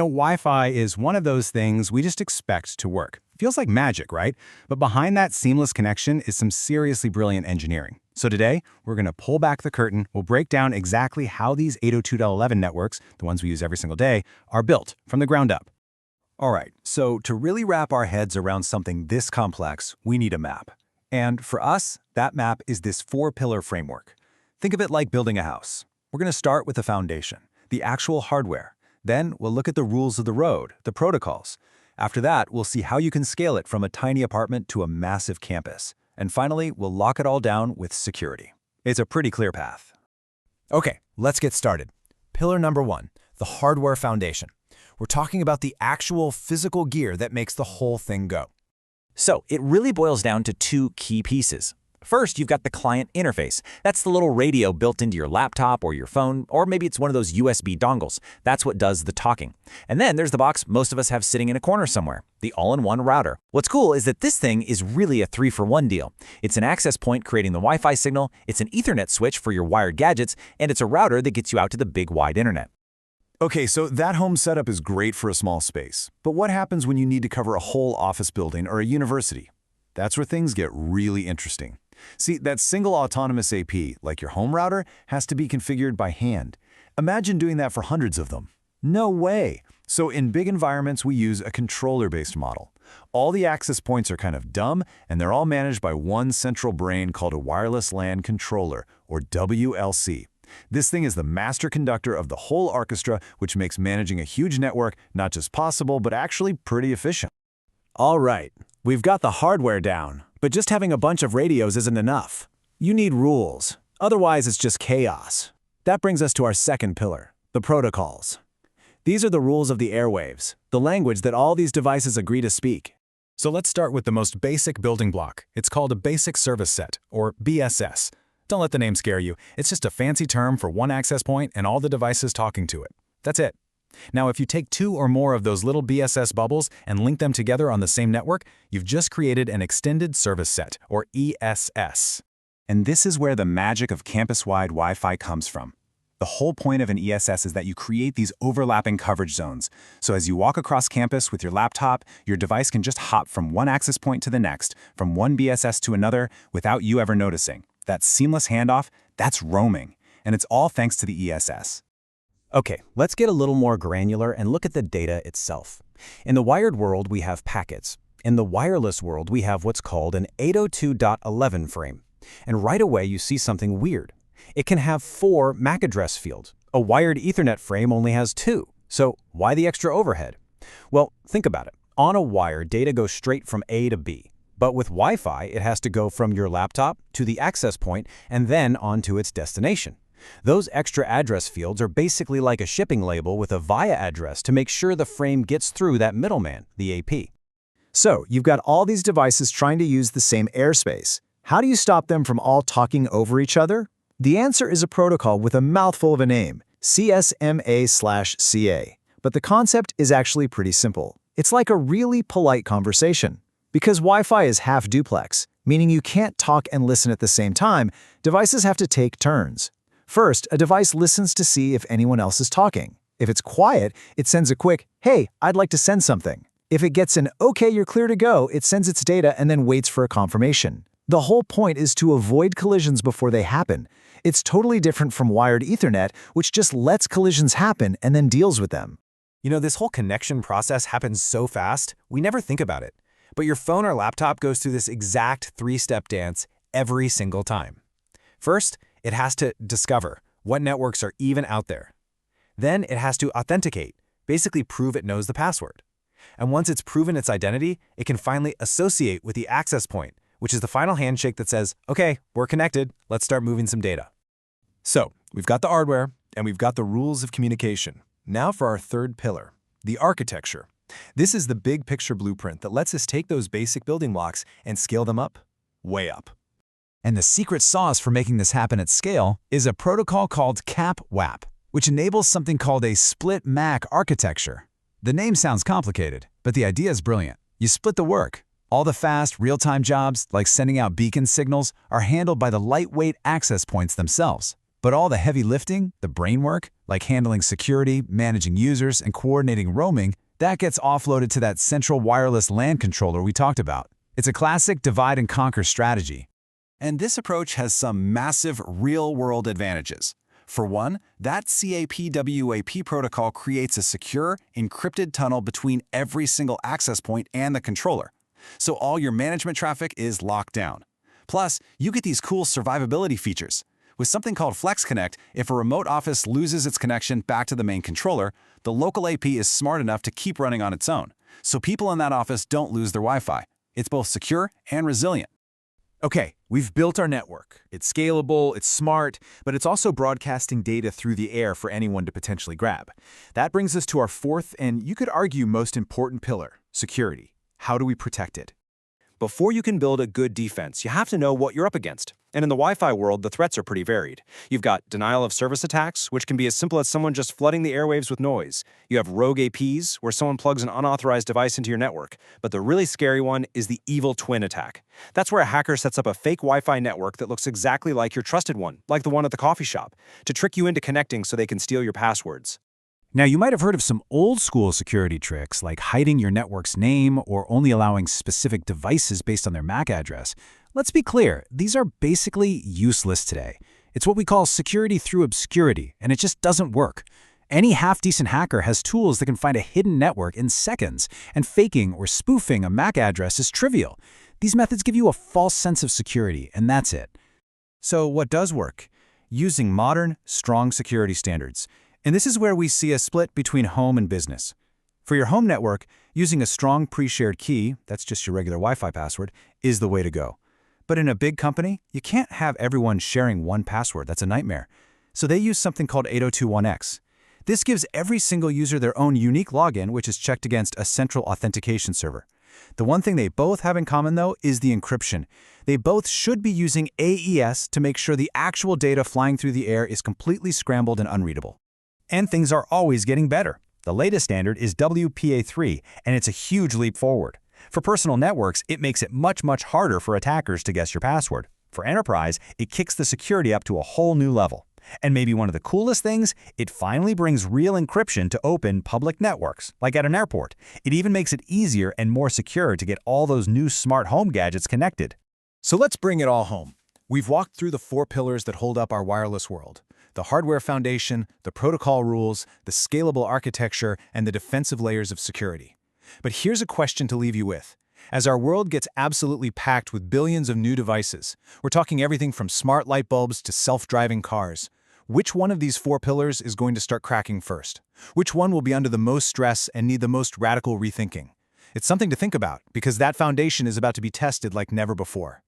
Wi-Fi is one of those things we just expect to work. Feels like magic, right? But behind that seamless connection is some seriously brilliant engineering. So today, we're going to pull back the curtain. We'll break down exactly how these 802.11 networks, the ones we use every single day, are built from the ground up. All right, so to really wrap our heads around something this complex, we need a map. And for us, that map is this four-pillar framework. Think of it like building a house. We're going to start with the foundation, the actual hardware. Then we'll look at the rules of the road, the protocols. After that, we'll see how you can scale it from a tiny apartment to a massive campus. And finally, we'll lock it all down with security. It's a pretty clear path. Okay, let's get started. Pillar number 1, the hardware foundation. We're talking about the actual physical gear that makes the whole thing go. So it really boils down to two key pieces. First, you've got the client interface. That's the little radio built into your laptop or your phone, or maybe it's one of those USB dongles. That's what does the talking. And then there's the box most of us have sitting in a corner somewhere, the all-in-one router. What's cool is that this thing is really a 3-for-1 deal. It's an access point creating the Wi-Fi signal, it's an Ethernet switch for your wired gadgets, and it's a router that gets you out to the big wide internet. Okay, so that home setup is great for a small space. But what happens when you need to cover a whole office building or a university? That's where things get really interesting. See, that single autonomous AP, like your home router, has to be configured by hand. Imagine doing that for hundreds of them. No way! So in big environments, we use a controller-based model. All the access points are kind of dumb, and they're all managed by one central brain called a wireless LAN controller, or WLC. This thing is the master conductor of the whole orchestra, which makes managing a huge network not just possible, but actually pretty efficient. All right, we've got the hardware down, but just having a bunch of radios isn't enough. You need rules, otherwise it's just chaos. That brings us to our second pillar, the protocols. These are the rules of the airwaves, the language that all these devices agree to speak. So let's start with the most basic building block. It's called a basic service set, or BSS. Don't let the name scare you. It's just a fancy term for one access point and all the devices talking to it. That's it. Now, if you take two or more of those little BSS bubbles and link them together on the same network, you've just created an extended service set, or ESS. And this is where the magic of campus-wide Wi-Fi comes from. The whole point of an ESS is that you create these overlapping coverage zones. So as you walk across campus with your laptop, your device can just hop from one access point to the next, from one BSS to another, without you ever noticing. That seamless handoff, that's roaming. And it's all thanks to the ESS. Okay, let's get a little more granular and look at the data itself. In the wired world, we have packets. In the wireless world, we have what's called an 802.11 frame. And right away, you see something weird. It can have 4 MAC address fields. A wired Ethernet frame only has 2. So why the extra overhead? Well, think about it. On a wire, data goes straight from A to B. But with Wi-Fi, it has to go from your laptop to the access point and then on to its destination. Those extra address fields are basically like a shipping label with a VIA address to make sure the frame gets through that middleman, the AP. So, you've got all these devices trying to use the same airspace. How do you stop them from all talking over each other? The answer is a protocol with a mouthful of a name, CSMA/CA. But the concept is actually pretty simple. It's like a really polite conversation. Because Wi-Fi is half duplex, meaning you can't talk and listen at the same time, devices have to take turns. First, a device listens to see if anyone else is talking. If it's quiet, it sends a quick, "Hey, I'd like to send something." If it gets an "Okay, you're clear to go," it sends its data and then waits for a confirmation. The whole point is to avoid collisions before they happen. It's totally different from wired Ethernet, which just lets collisions happen and then deals with them. This whole connection process happens so fast, we never think about it. But your phone or laptop goes through this exact 3-step dance every single time. First, it has to discover what networks are even out there. Then it has to authenticate, basically prove it knows the password. And once it's proven its identity, it can finally associate with the access point, which is the final handshake that says, "Okay, we're connected, let's start moving some data." So, we've got the hardware, and we've got the rules of communication. Now for our third pillar, the architecture. This is the big picture blueprint that lets us take those basic building blocks and scale them up, way up. And the secret sauce for making this happen at scale is a protocol called CAPWAP, which enables something called a split MAC architecture. The name sounds complicated, but the idea is brilliant. You split the work. All the fast, real-time jobs, like sending out beacon signals, are handled by the lightweight access points themselves. But all the heavy lifting, the brain work, like handling security, managing users, and coordinating roaming, that gets offloaded to that central wireless LAN controller we talked about. It's a classic divide-and-conquer strategy. And this approach has some massive real-world advantages. For one, that CAPWAP protocol creates a secure, encrypted tunnel between every single access point and the controller. So all your management traffic is locked down. Plus, you get these cool survivability features. With something called Flex Connect, if a remote office loses its connection back to the main controller, the local AP is smart enough to keep running on its own. So people in that office don't lose their Wi-Fi. It's both secure and resilient. Okay, we've built our network. It's scalable, it's smart, but it's also broadcasting data through the air for anyone to potentially grab. That brings us to our fourth and you could argue most important pillar, security. How do we protect it? Before you can build a good defense, you have to know what you're up against. And in the Wi-Fi world, the threats are pretty varied. You've got denial of service attacks, which can be as simple as someone just flooding the airwaves with noise. You have rogue APs, where someone plugs an unauthorized device into your network. But the really scary one is the evil twin attack. That's where a hacker sets up a fake Wi-Fi network that looks exactly like your trusted one, like the one at the coffee shop, to trick you into connecting so they can steal your passwords. Now, you might have heard of some old-school security tricks like hiding your network's name or only allowing specific devices based on their MAC address. Let's be clear, these are basically useless today. It's what we call security through obscurity, and it just doesn't work. Any half-decent hacker has tools that can find a hidden network in seconds, and faking or spoofing a MAC address is trivial. These methods give you a false sense of security, and that's it. So what does work? Using modern, strong security standards. And this is where we see a split between home and business. For your home network, using a strong pre-shared key, that's just your regular Wi-Fi password, is the way to go. But in a big company, you can't have everyone sharing one password. That's a nightmare. So they use something called 802.1x. This gives every single user their own unique login, which is checked against a central authentication server. The one thing they both have in common, though, is the encryption. They both should be using AES to make sure the actual data flying through the air is completely scrambled and unreadable. And things are always getting better. The latest standard is WPA3, and it's a huge leap forward. For personal networks, it makes it much harder for attackers to guess your password. For enterprise, it kicks the security up to a whole new level. And maybe one of the coolest things, it finally brings real encryption to open public networks, like at an airport. It even makes it easier and more secure to get all those new smart home gadgets connected. So let's bring it all home. We've walked through the 4 pillars that hold up our wireless world. The hardware foundation, the protocol rules, the scalable architecture, and the defensive layers of security. But here's a question to leave you with. As our world gets absolutely packed with billions of new devices, we're talking everything from smart light bulbs to self-driving cars. Which one of these 4 pillars is going to start cracking first? Which one will be under the most stress and need the most radical rethinking? It's something to think about, because that foundation is about to be tested like never before.